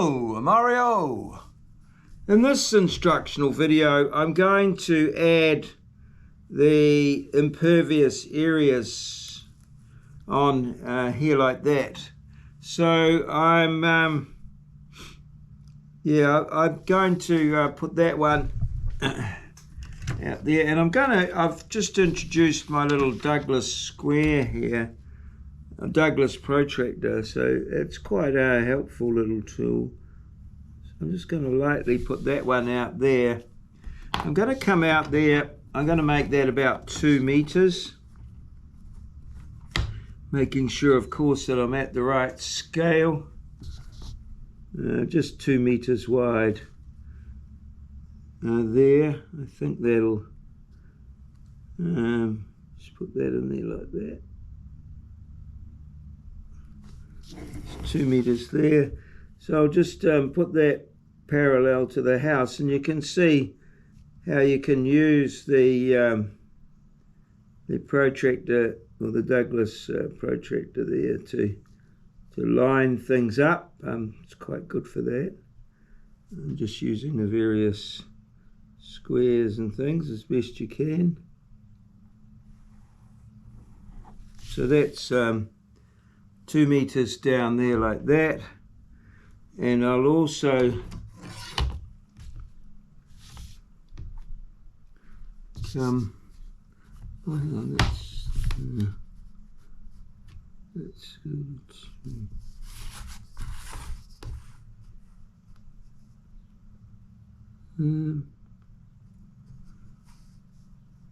Hello, Mario. In this instructional video, I'm going to add the impervious areas on here like that. So I'm going to put that one out there, and I've just introduced my little Douglas square here, a Douglas protractor, so it's quite a helpful little tool. So I'm just going to lightly put that one out there. I'm going to come out there, I'm going to make that about 2 meters, making sure of course that I'm at the right scale, just 2 meters wide. There, I think that'll just put that in there like that. It's 2 meters there, so I'll just put that parallel to the house, and you can see how you can use the protractor, or the Douglas protractor there, to line things up. It's quite good for that. I'm just using the various squares and things as best you can. So that's 2 meters down there like that, and I'll also come, oh, hang on, that's good.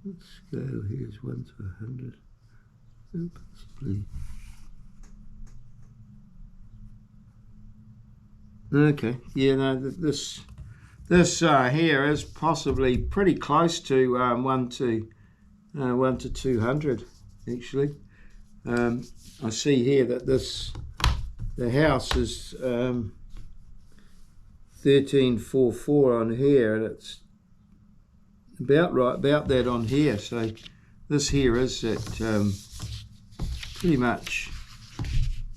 What scale here is 1 to 100, possibly. Okay, yeah, no, this here is possibly pretty close to 1 to 200 actually. I see here that the house is 1344 on here, and it's about that on here. So this here is at pretty much,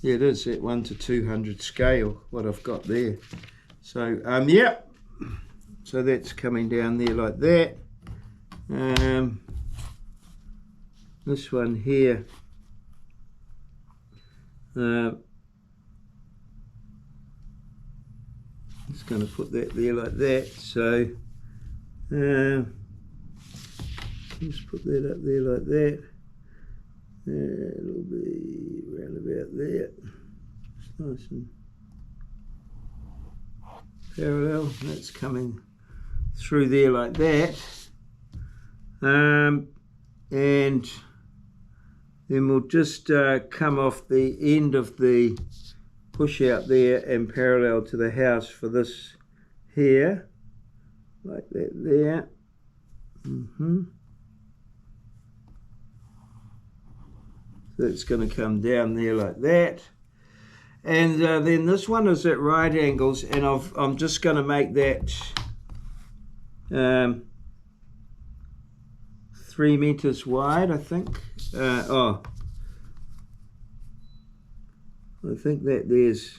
yeah, it is at 1 to 200 scale, what I've got there. So yeah, so that's coming down there like that. This one here, just going to put that there like that. So just put that up there like that. It'll be around about there. It's nice and parallel. That's coming through there like that. And then we'll just come off the end of the push out there and parallel to the house for this here, like that there. So it's going to come down there like that, and then this one is at right angles, and I'm just going to make that 3 meters wide, I think. I think that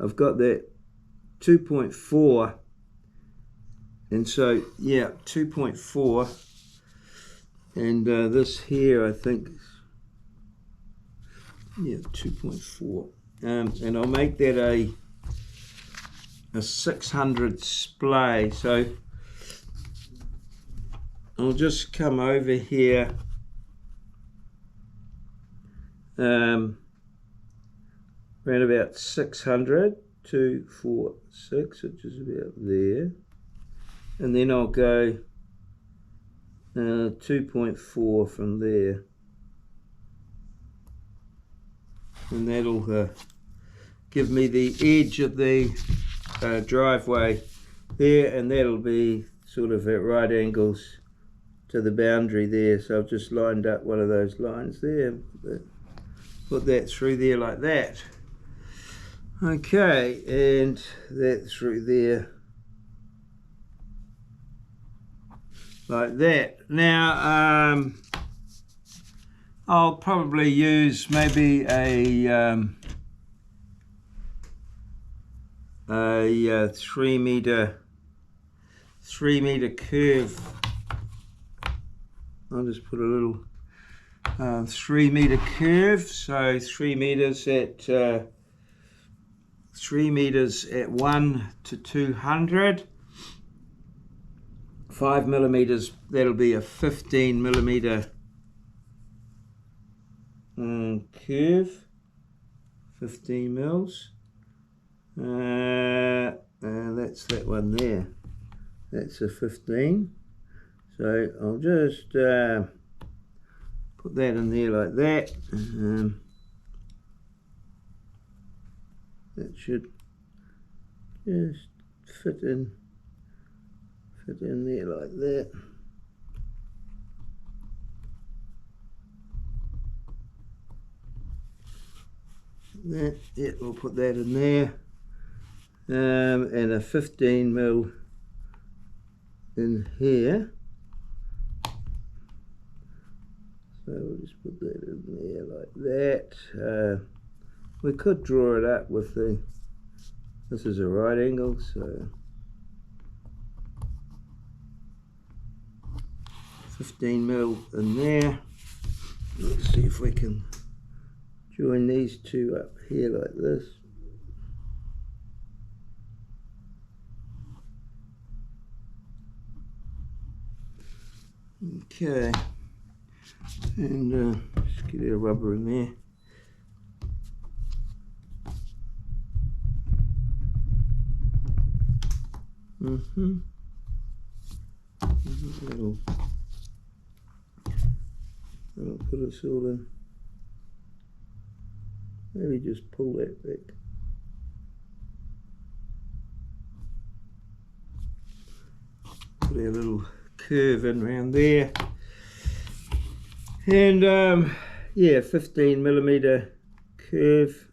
I've got that 2.4, and so yeah, 2.4, and this here I think, yeah, 2.4, and I'll make that a 600 splay. So I'll just come over here, around about 600, 246, which is about there, and then I'll go 2.4 from there, and that'll give me the edge of the driveway there, and that'll be sort of at right angles to the boundary there. So I've just lined up one of those lines there, put that through there like that. Okay, and that through there like that. Now I'll probably use maybe a a 3 meter curve. I'll just put a little 3 meter curve, so 3 meters at 1 to 200. 5 millimeters, that'll be a 15 millimeter curve, 15 mils. And that's that one there. That's a 15. So I'll just put that in there like that. That should just fit in there like that. Yeah, we'll put that in there. And a 15 mil in here. So we'll just put that in there like that. We could draw it up with this is a right angle, so 15 mil in there. Let's see if we can join these two up here like this. Okay, and just get our rubber in there. That'll put us all in. Maybe just pull that back. Put our little curve in around there. And yeah, 15 millimeter curve.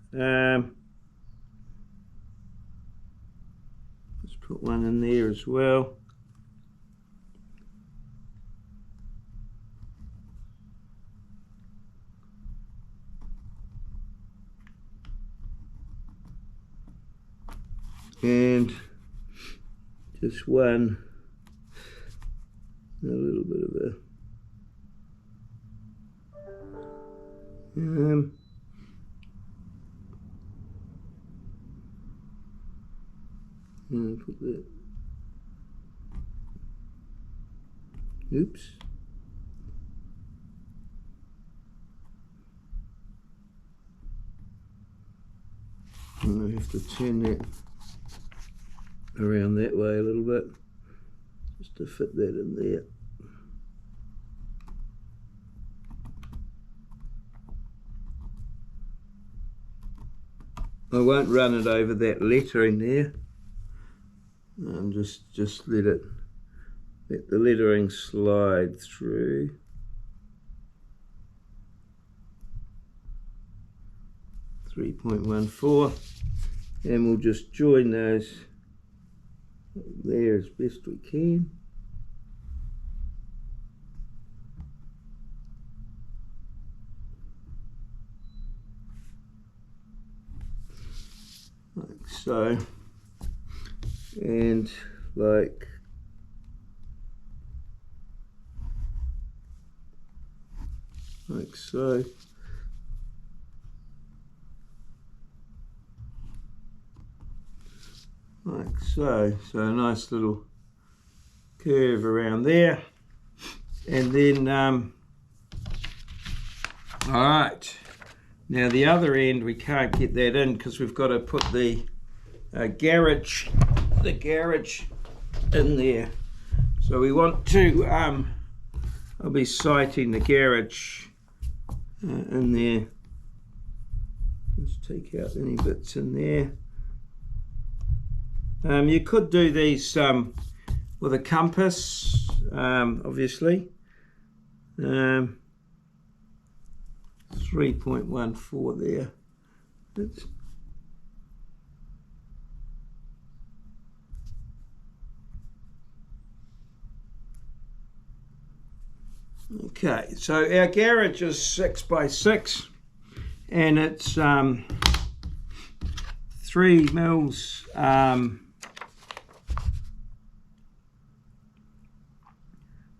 Let's put one in there as well. And just one, a little bit of a and put that. Oops. And I have to turn that around that way a little bit, just to fit that in there. I won't run it over that lettering there. Just let the lettering slide through. .14, and we'll just join those there as best we can. Like so, and like so. Like so. So a nice little curve around there. And then, all right. Now the other end, we can't get that in because we've got to put the garage in there. So we want to, I'll be sighting the garage in there. Let's take out any bits in there. You could do these with a compass, obviously. 3.14 there. Okay, so our garage is 6 by 6, and it's 3 3 mils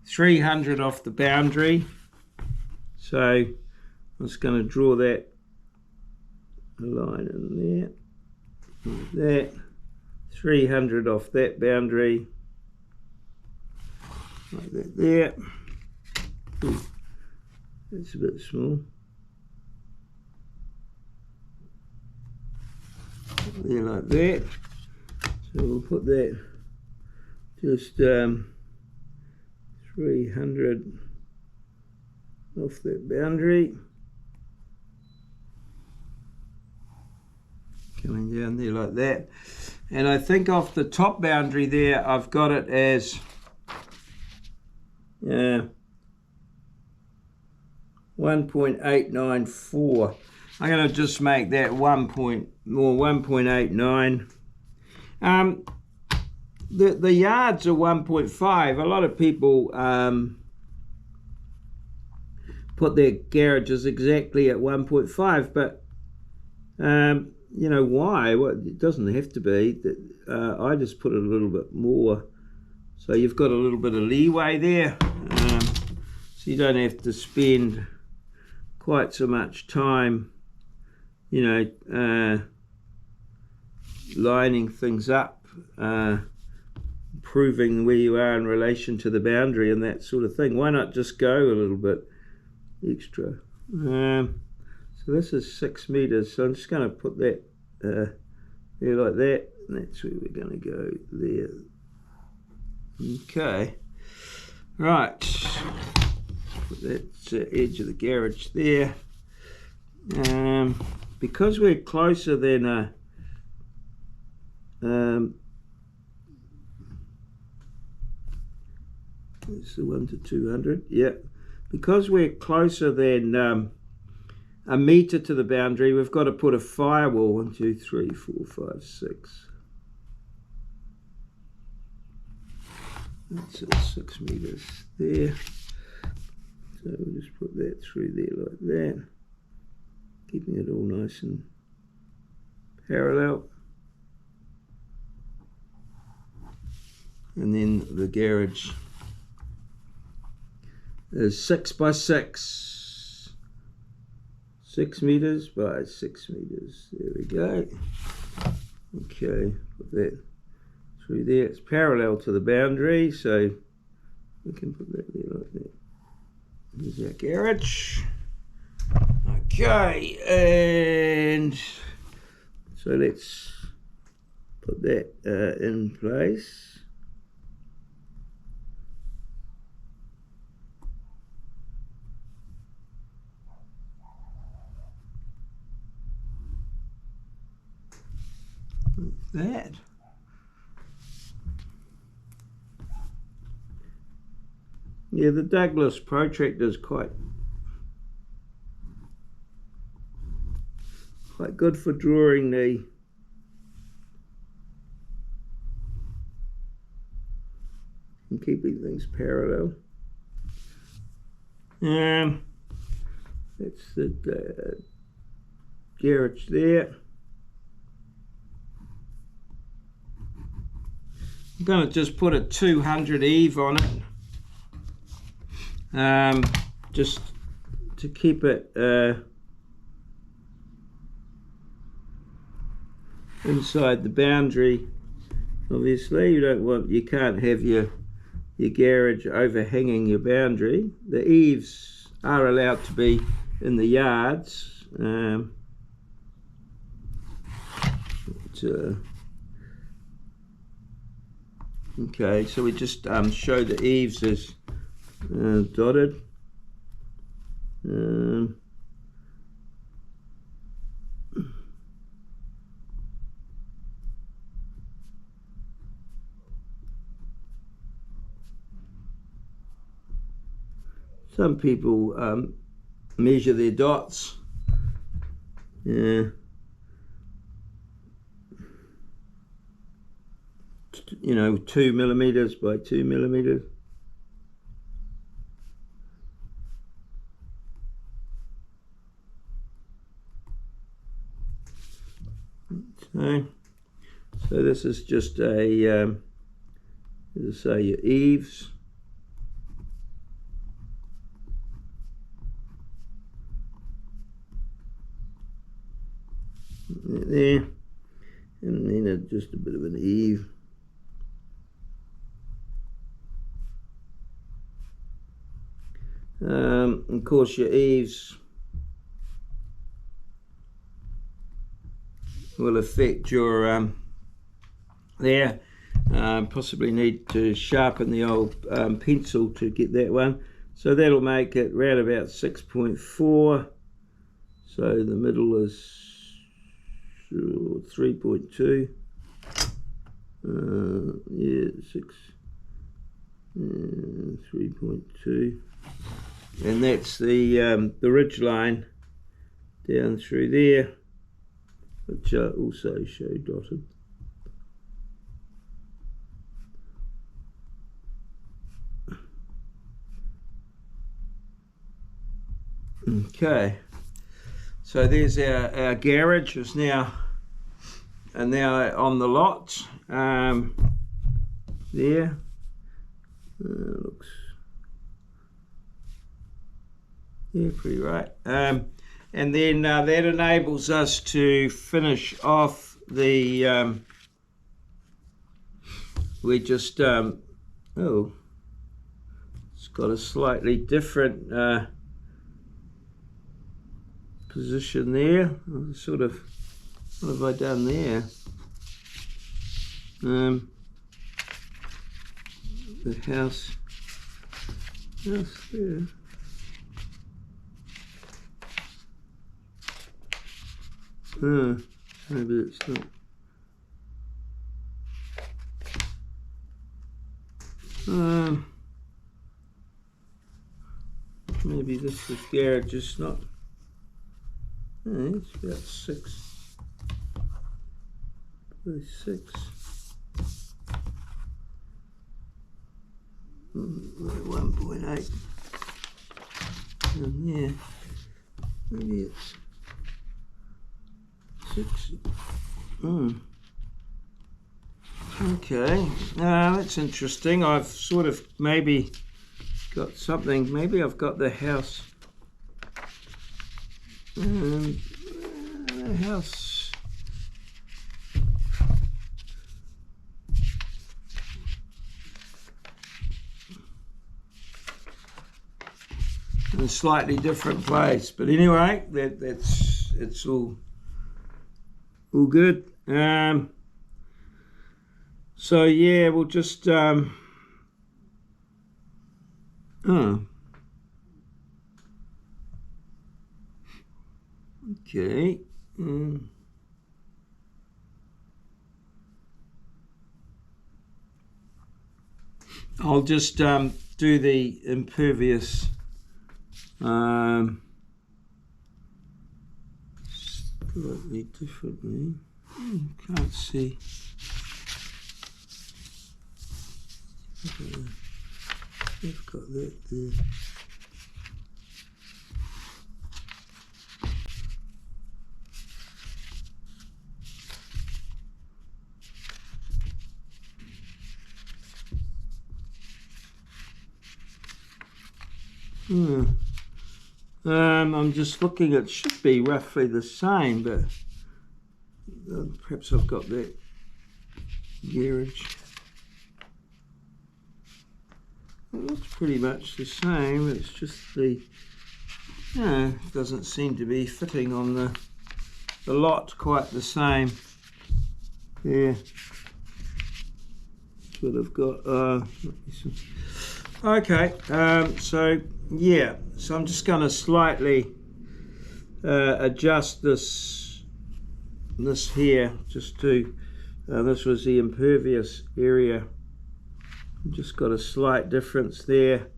300 off the boundary. So I'm just going to draw that line in there, like that. 300 off that boundary, like that there. Ooh, that's a bit small. There, like that. So we'll put that just 300 off that boundary. Coming down there like that. And I think off the top boundary there, I've got it as 1.894. I'm going to just make that 1.89. The yards are 1.5. A lot of people put their garages exactly at 1.5, but you know why? Well, it doesn't have to be. I just put it a little bit more, so you've got a little bit of leeway there, so you don't have to spend quite so much time, you know, lining things up, proving where you are in relation to the boundary and that sort of thing. Why not just go a little bit extra? So this is 6 meters, so I'm just going to put that there like that, and that's where we're going to go there. Okay, right, put that edge of the garage there. Because we're closer than it's the 1 to 200, yeah. Because we're closer than a meter to the boundary, we've got to put a firewall. 1, 2, 3, 4, 5, 6. That's 6 meters there. So we'll just put that through there like that, keeping it all nice and parallel. And then the garage is 6 by 6. 6 meters by 6 meters. There we go. Okay, put that through there. It's parallel to the boundary, so we can put that there like that. There's our garage. Okay, and so let's put that in place. That. Yeah, the Douglas protractor is quite good for drawing the and keeping things parallel. That's the garage there. I'm going to just put a 200 eve on it, just to keep it inside the boundary. Obviously, you can't have your garage overhanging your boundary. The eaves are allowed to be in the yards. Okay, so we just show the eaves as dotted. Some people measure their dots. Yeah. You know, 2 millimeters by 2 millimeters. So Okay, so this is just a, as I say, your eaves. There, and then just a bit of an eave. Of course, your eaves will affect your there. Possibly need to sharpen the old pencil to get that one. So that'll make it round about 6.4. So the middle is 3.2. Yeah, 3.2, and that's the ridge line down through there, which I also show dotted. Okay, so there's our garage is now on the lot. There. Looks, yeah, pretty right. And then that enables us to finish off the, we just, oh, it's got a slightly different position there. Sort of, what have I done there? The house there. Maybe it's not. Maybe this garage is not. It's about 6. 1.8. And yeah, maybe it's 6. Okay, that's interesting. I've sort of maybe got something. Maybe I've got the house. The house. In a slightly different place, but anyway, it's all good. So yeah, we'll just okay. I'll just do the impervious slightly differently. Can't see. I've got that there. I'm just looking, it should be roughly the same, but perhaps I've got that garage. It looks pretty much the same, it's just the, doesn't seem to be fitting on the lot quite the same. Yeah. That's what I've got. Okay, so yeah, so I'm just going to slightly adjust this here, just to, this was the impervious area. Just got a slight difference there.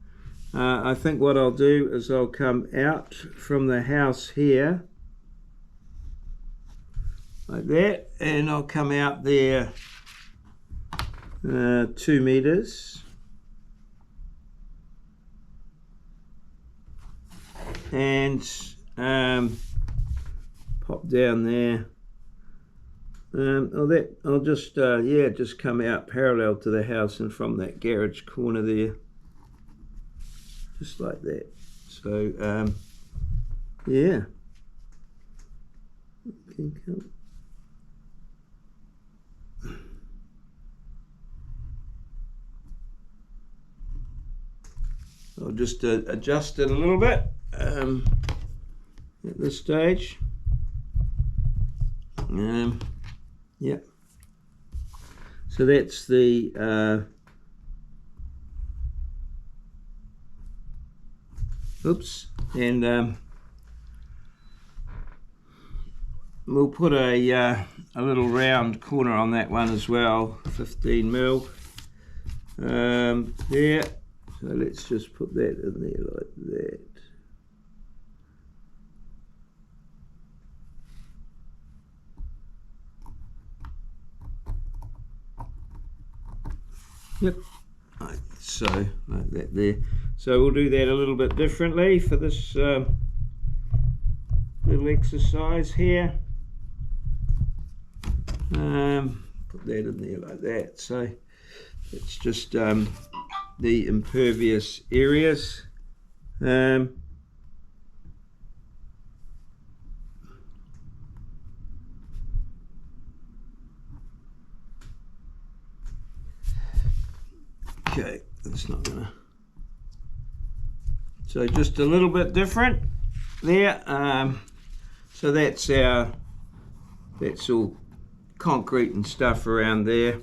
I think what I'll do is I'll come out from the house here, like that, and I'll come out there 2 meters. And pop down there I'll just just come out parallel to the house and from that garage corner there, just like that. So yeah. I'll just adjust it a little bit at this stage. Yeah. So that's the oops, and we'll put a little round corner on that one as well, 15 mil there. So let's just put that in there like that. Yep, right, so like that there. So we'll do that a little bit differently for this little exercise here. Put that in there like that. So it's just the impervious areas. Okay, that's not gonna. So just a little bit different there. So that's all concrete and stuff around there.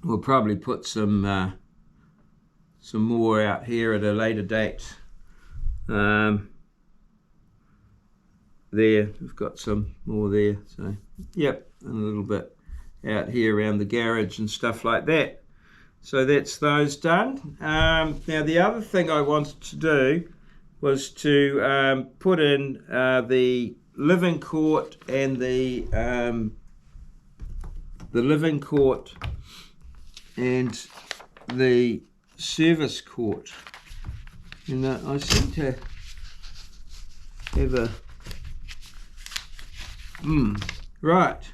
We'll probably put some more out here at a later date. There, we've got some more there. So yep, and a little bit out here around the garage and stuff like that. So that's those done. Now the other thing I wanted to do was to put in the living court and the living court and the service court. And I seem to have a right.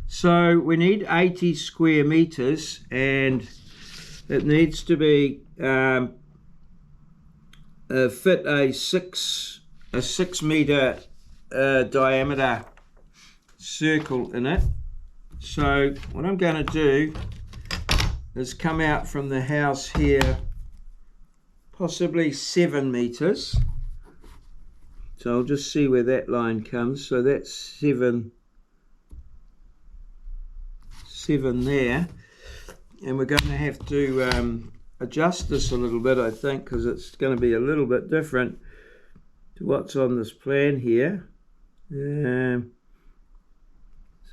So we need 80 square meters, and it needs to be fit a 6 meter diameter circle in it. So what I'm going to do is come out from the house here possibly 7 meters. So I'll just see where that line comes. So that's 7 there, and we're going to have to adjust this a little bit, I think, because it's going to be a little bit different to what's on this plan here. So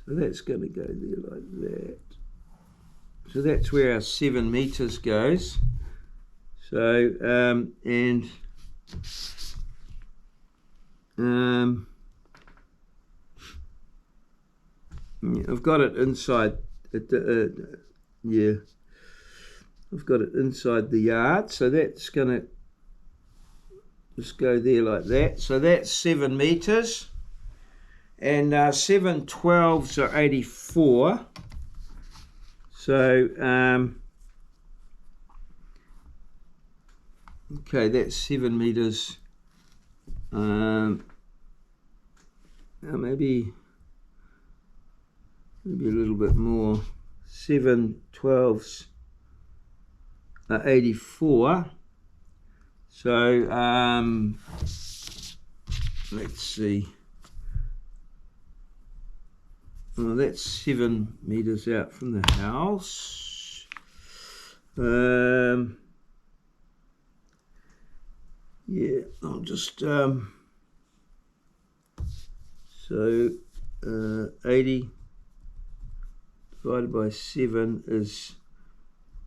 that's going to go there like that. So that's where our 7 meters goes. So and I've got it inside. Yeah, I've got it inside the yard. So that's going to just go there like that. So that's 7 meters, and 7 12s are 84. So okay, that's 7 meters. Maybe a little bit more. 7 12s are 84. So let's see. Well, that's 7 meters out from the house. Yeah, I'll just so 80 divided by 7 is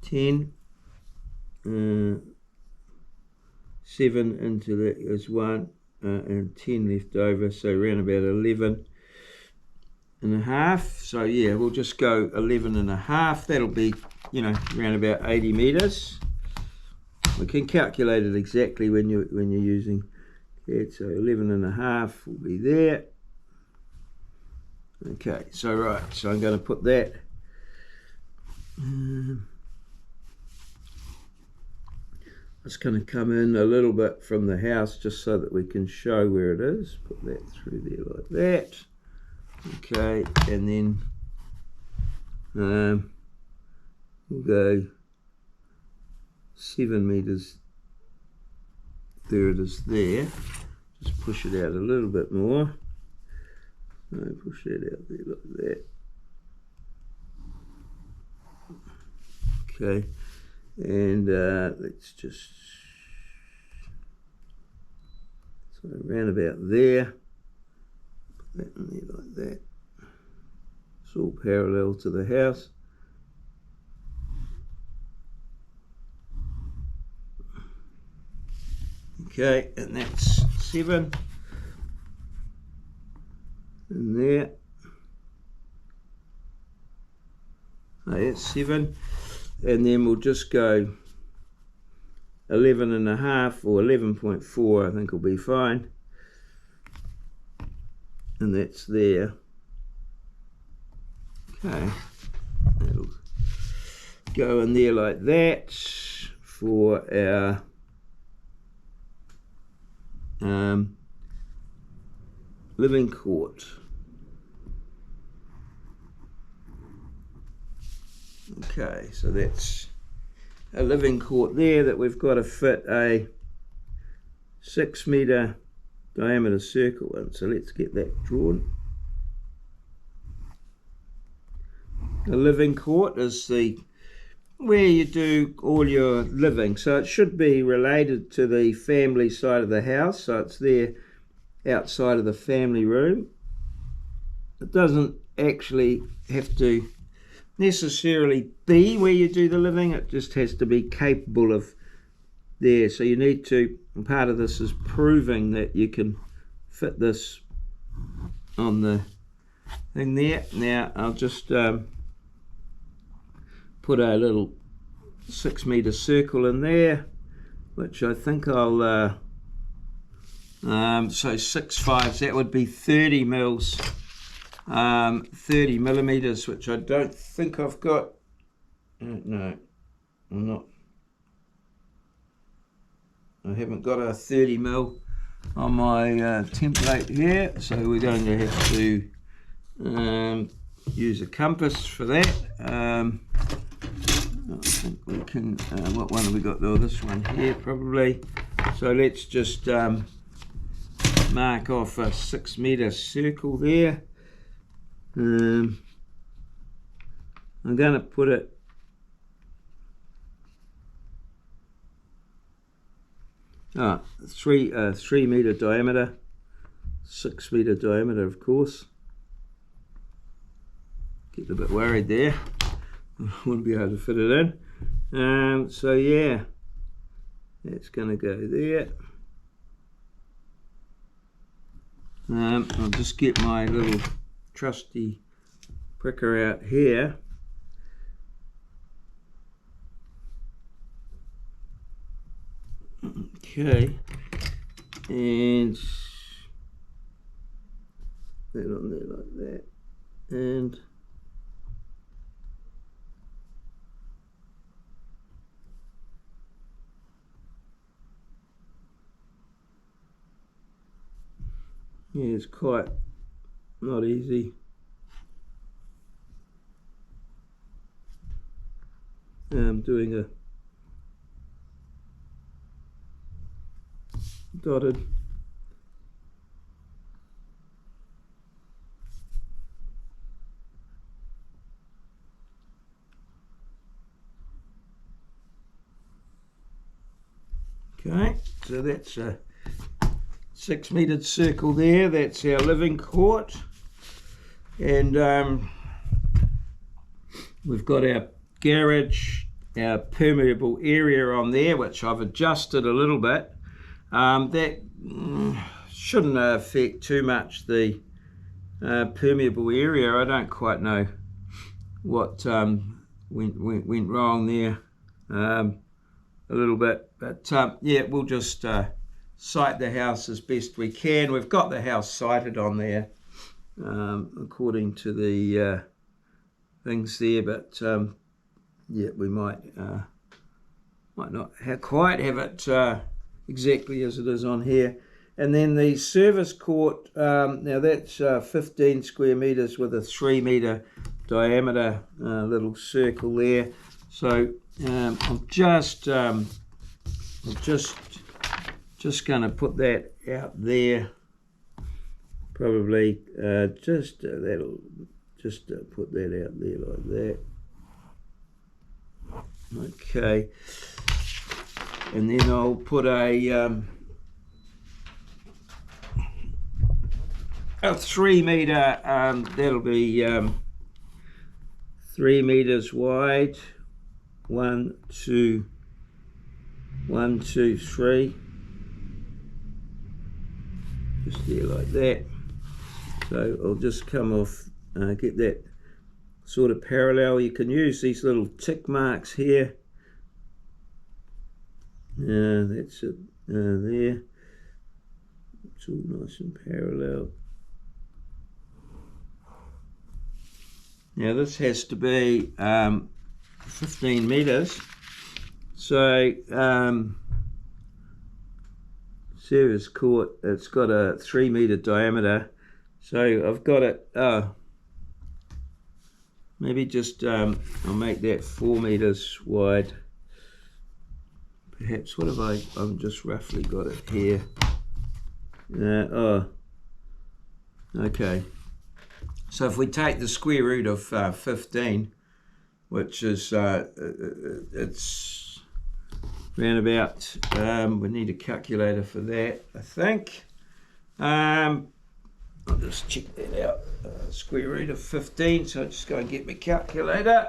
10. 7 into that is 1, and 10 left over, so around about 11 and a half. So yeah, we'll just go 11 and a half. That'll be, around about 80 meters. We can calculate it exactly when you're using CAD. So 11 and a half will be there. Okay, so right, so I'm going to put that. It's going to come in a little bit from the house just so that we can show where it is. Put that through there like that. Okay, and then we'll go 7 meters. There it is there. Just push it out a little bit more. Push that out there like that. Okay, and let's just, so around about there, put that in there like that. It's all parallel to the house. Okay, and that's 7 in there. That's 7, and then we'll just go 11.5 or 11.4, I think will be fine, and that's there. Okay, that'll go in there like that for our living court. Okay, so that's a living court there that we've got to fit a 6 meter diameter circle in. So let's get that drawn. A living court is where you do all your living, so it should be related to the family side of the house, so it's there outside of the family room. It doesn't actually have to necessarily be where you do the living, it just has to be capable of there. So you need to, and part of this is proving that you can fit this on the thing there. Now I'll just put a little 6 meter circle in there, which I think I'll so 6/5, that would be 30 mils, 30 millimeters, which I don't think I've got. No, I'm not. I haven't got a 30 mil on my template here, so we're going to have to use a compass for that. I think we can, what one have we got? Oh, this one here probably. So let's just mark off a 6 meter circle there. I'm going to put it three meter diameter, 6 meter diameter, of course. Get a bit worried there. I wouldn't be able to fit it in. So yeah, it's going to go there. I'll just get my little trusty pricker out here. Okay, and that on there like that, and yeah, it's quite not easy. Doing a dotted. Okay, so that's a 6 meter circle there. That's our living court, and we've got our garage, our permeable area on there, which I've adjusted a little bit. That shouldn't affect too much the permeable area. I don't quite know what went wrong there a little bit, but yeah, we'll just site the house as best we can. We've got the house sited on there, according to the things there, but yeah, we might not quite have it exactly as it is on here. And then the service court, now that's 15 square meters with a 3 meter diameter little circle there. So I'm just going to put that out there. Probably that'll just put that out there like that. Okay, and then I'll put a 3 meter. That'll be 3 meters wide. 1, 2, 1, 2, 3. Just there like that. So I'll just come off, get that sort of parallel. You can use these little tick marks here. That's it there. It's all nice and parallel. Now this has to be 15 meters. So service court, it's got a 3 meter diameter. So I've got it, maybe just, I'll make that 4 meters wide. Perhaps, what have I've just roughly got it here. Okay. So if we take the square root of 15, which is, it's around about, we need a calculator for that, I think. I'll just check that out. Square root of 15, so I'm just going to get my calculator.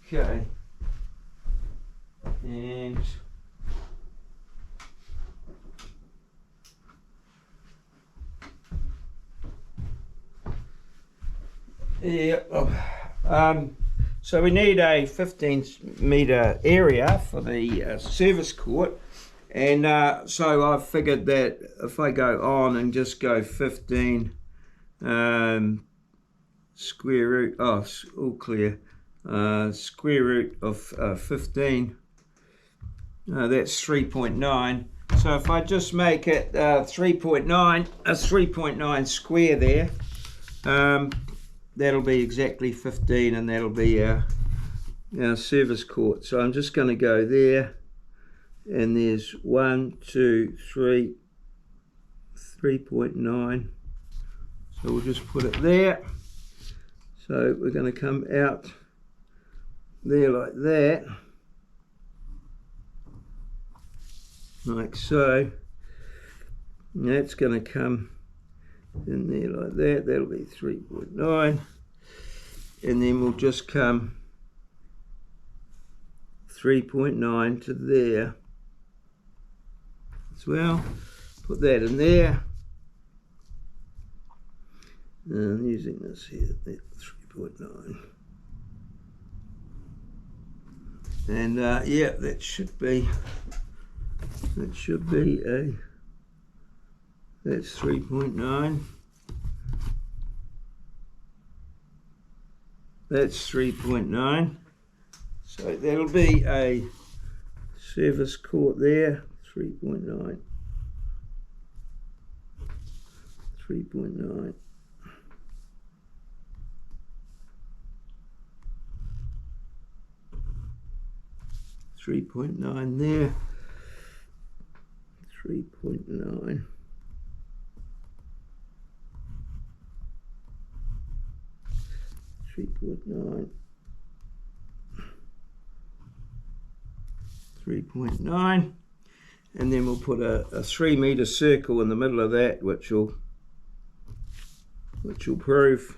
Okay. And yeah, so we need a 15 meter area for the service court. And so I've figured that if I go on and just go 15 square root, all clear, square root of 15, that's 3.9. So if I just make it 3.9, a 3.9 square there, that'll be exactly 15, and that'll be our service court. So I'm just going to go there. And there's 1, 2, 3, 3.9. So we'll just put it there. So we're going to come out there like that. Like so. And that's going to come in there like that. That'll be 3.9. And then we'll just come 3.9 to there. As well, put that in there. And I'm using this here, 3.9. And yeah, that should be a, that's 3.9. That's 3.9. So that'll be a service court there. 3.9, 3.9, 3.9 there, 3.9, 3.9, 3.9. And then we'll put a 3 meter circle in the middle of that, which will prove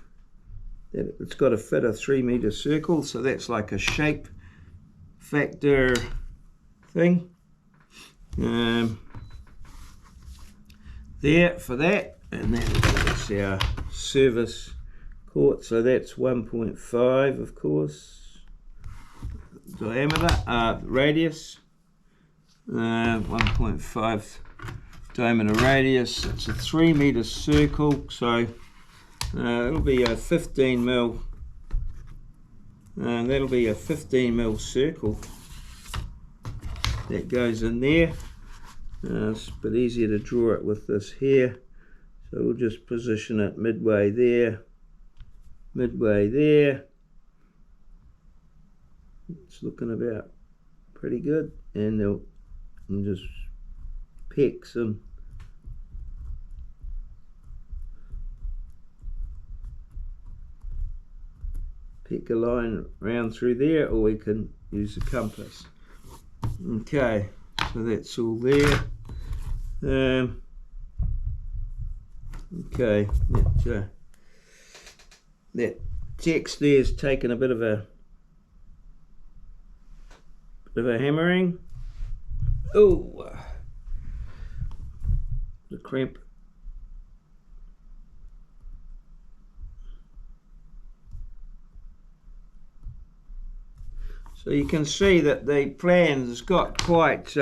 that it's got to fit a 3 meter circle. So that's like a shape factor thing. There for that, and that's our service court. So that's 1.5, of course, diameter, radius. 1.5 diameter radius. It's a 3 meter circle, so It'll be a 15 mil, and that'll be a 15 mil circle that goes in there. It's a bit easier to draw it with this here, so we'll just position it midway there, midway there. It's looking about pretty good, and we'll just pick some a line round through there, or we can use the compass. Okay, so that's all there. Okay, that text there is taking a bit of a hammering. Oh, the cramp. So you can see that the plan has got quite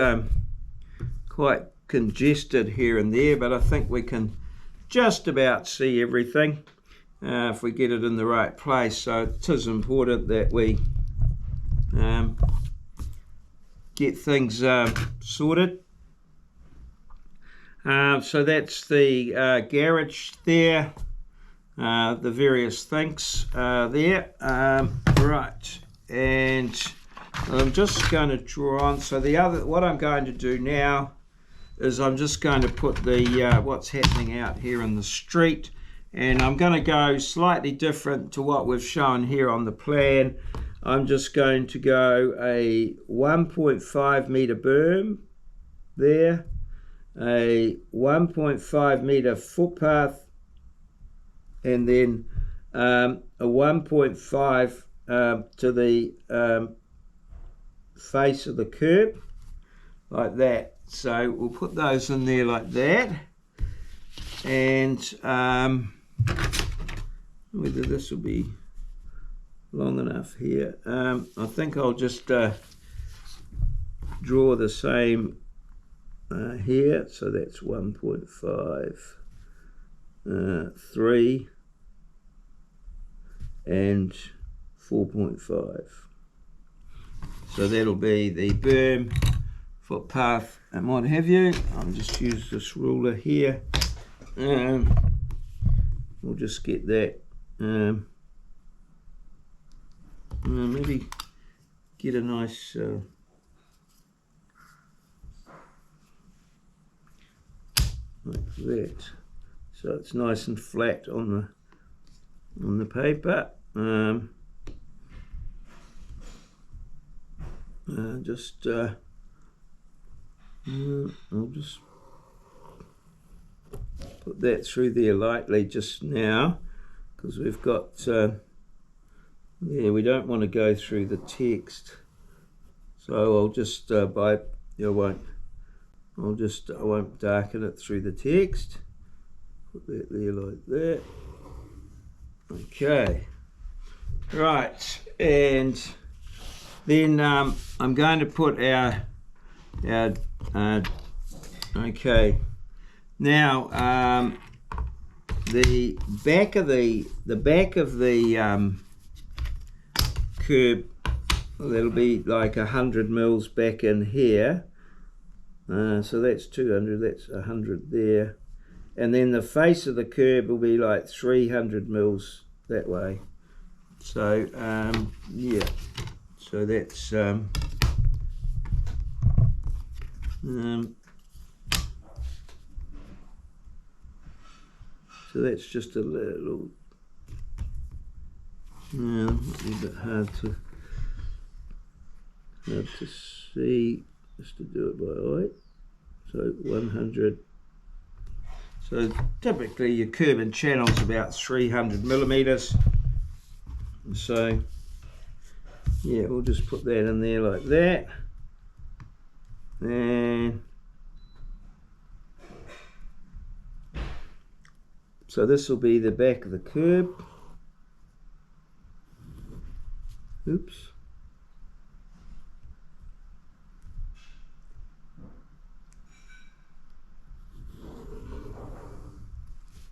congested here and there, but I think we can just about see everything if we get it in the right place. So it is important that we get things sorted. So that's the garage there, the various things there. Right, and I'm just going to draw on. So what I'm going to do now is I'm just going to put the what's happening out here in the street, and I'm going to go slightly different to what we've shown here on the plan. I'm just going to go a 1.5 meter berm there, a 1.5 meter footpath, and then a 1.5 to the face of the curb, like that. So we'll put those in there like that, and whether this will be long enough here, I think I'll just draw the same here. So that's 1.5, 3 and 4.5. So that'll be the berm, footpath and what have you. I'll just use this ruler here. We'll just get that, maybe get a nice like that, so it's nice and flat on the paper. I'll just put that through there lightly just now, because we've got yeah, we don't want to go through the text, so I'll just I won't darken it through the text. Put that there like that. Okay, right, and then I'm going to put our okay, now the back of the curb, that'll be like 100 mils back in here, so that's 200, that's 100 there, and then the face of the curb will be like 300 mils that way. So yeah, so that's so that's just a little, a bit hard to see, just to do it by eye. So 100. So typically your curb and channel is about 300 millimeters. So yeah, we'll just put that in there like that, and so this will be the back of the curb. Oops.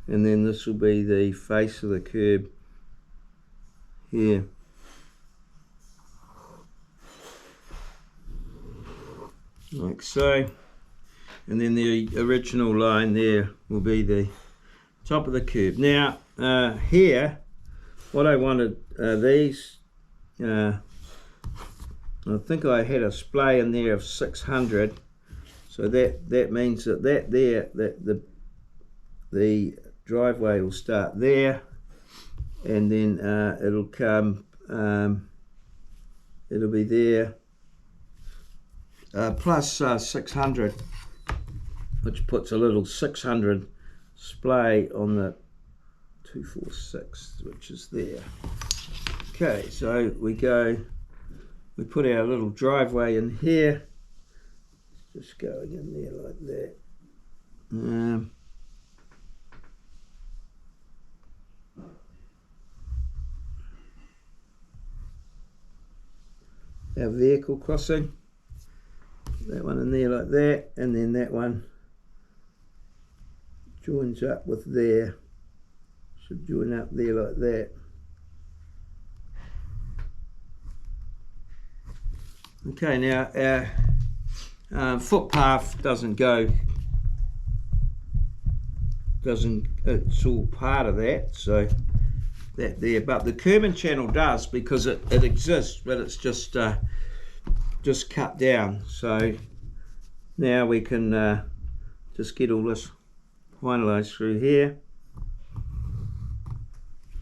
and then this will be the face of the curb here. Like so, and then the original line there will be the top of the curb. Now here, what I wanted, these, I think I had a splay in there of 600, so that means that the driveway will start there, and then it'll come, it'll be there, plus 600, which puts a little 600 splay on the 246, which is there. Okay, so we put our little driveway in here, just going in there like that. Our vehicle crossing, that one in there like that, and then that one joins up with there, should join up there like that. Okay, now our footpath it's all part of that, so that there, but the curbing channel does, because it exists, but it's just cut down. So now we can just get all this finalized through here.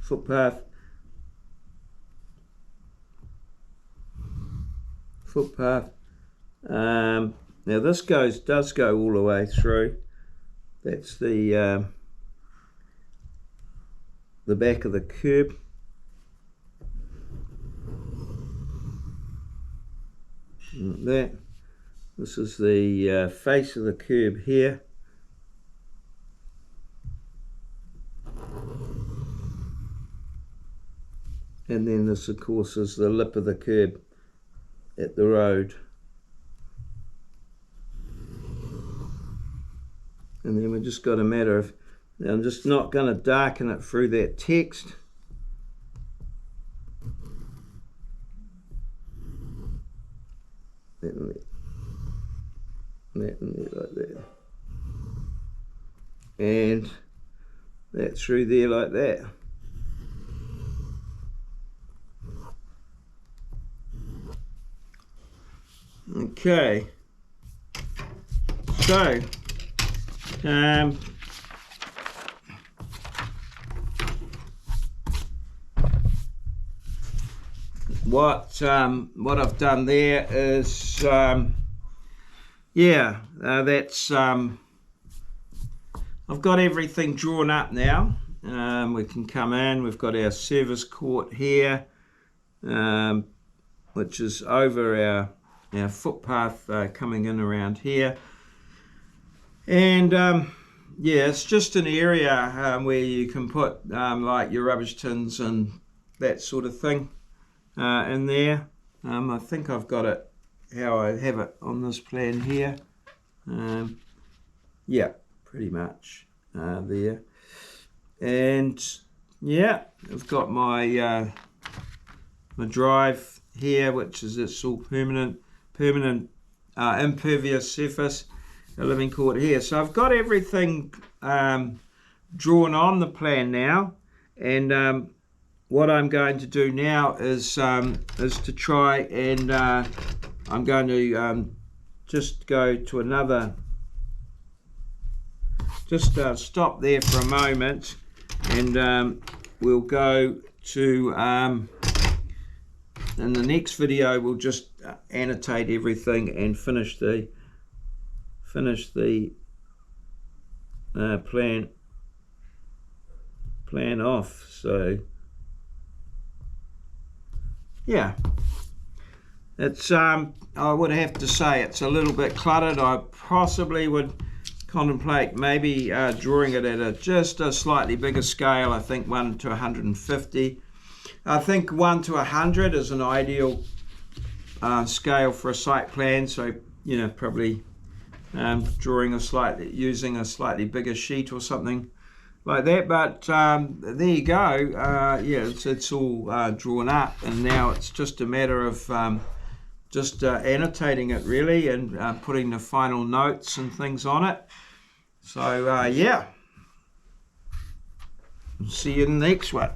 Footpath, now this does go all the way through. That's the back of the curb. Like that. This is the face of the curb here. And then this, of course, is the lip of the curb at the road. And then we've just got a matter of, now I'm just not going to darken it through that text. That and there like that. And that through there like that. Okay, so what I've done there is that's I've got everything drawn up now. We can come in, we've got our service court here, which is over our footpath coming in around here, and it's just an area where you can put like your rubbish tins and that sort of thing in there. I think I've got it how I have it on this plan here. Pretty much there, and I've got my my drive here, which is, it's all permanent impervious surface, a living court here. So I've got everything drawn on the plan now, and what I'm going to do now is to try and I'm going to just go to another, just stop there for a moment, and we'll go to in the next video we'll just annotate everything and finish the plan off. So it's I would have to say it's a little bit cluttered. I possibly would contemplate maybe drawing it at just a slightly bigger scale. I think 1 to 150. I think 1 to 100 is an ideal scale for a site plan. So probably using a slightly bigger sheet or something like that. But there you go. Yeah, it's all drawn up, and now it's just a matter of just annotating it really, and putting the final notes and things on it. So yeah, see you in the next one.